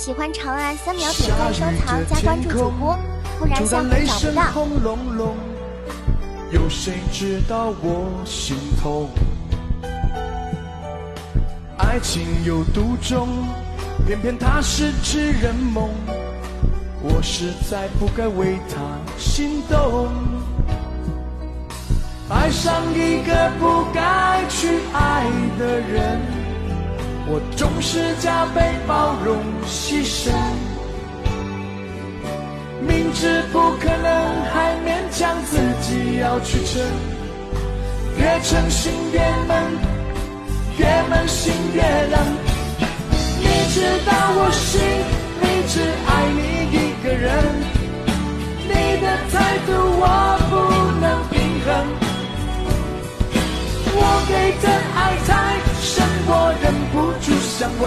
喜欢长按3秒点赞、收藏、加关注主播，不然下回找不到。轰隆隆，有谁知道我心痛？爱情有独钟，偏偏它是痴人梦。我实在不该为他心动，爱上一个不该去爱的人，我总是加倍包容牺牲，明知不可能还勉强自己要去撑，越诚心越闷，越闷心越冷。你知道我心里只爱你一个人，你的态度我不能平衡，我给的爱太深，我忍不住想问，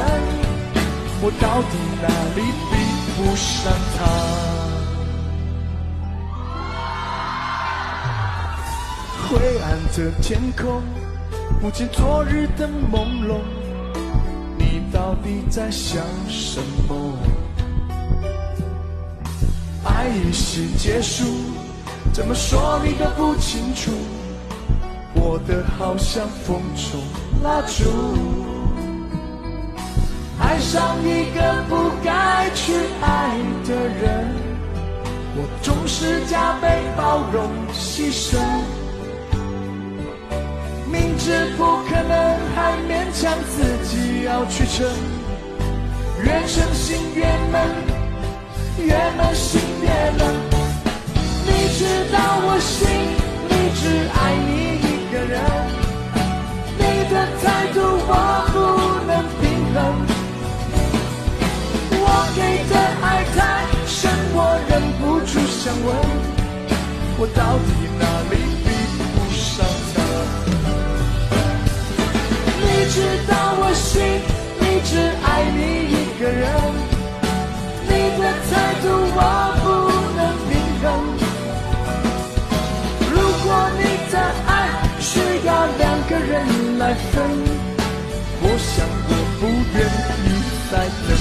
我到底哪里比不上他？灰暗的天空，不见昨日的朦胧，你到底在想什么？爱已是结束，怎么说你都不清楚，我的好像风中蜡烛，爱上一个不该去爱的人，我总是加倍包容牺牲，明知不可能还勉强自己要去撑，越诚心越闷，越闷心越冷。你知道我心里只爱你一个人，你的态度我不能平衡，我给的爱太深，我忍不住想问，我到底哪里比不上他？你知道我心里只爱你一个人，你的态度我不能平衡，如果你的爱需要2个人来分，我想我不愿意再等。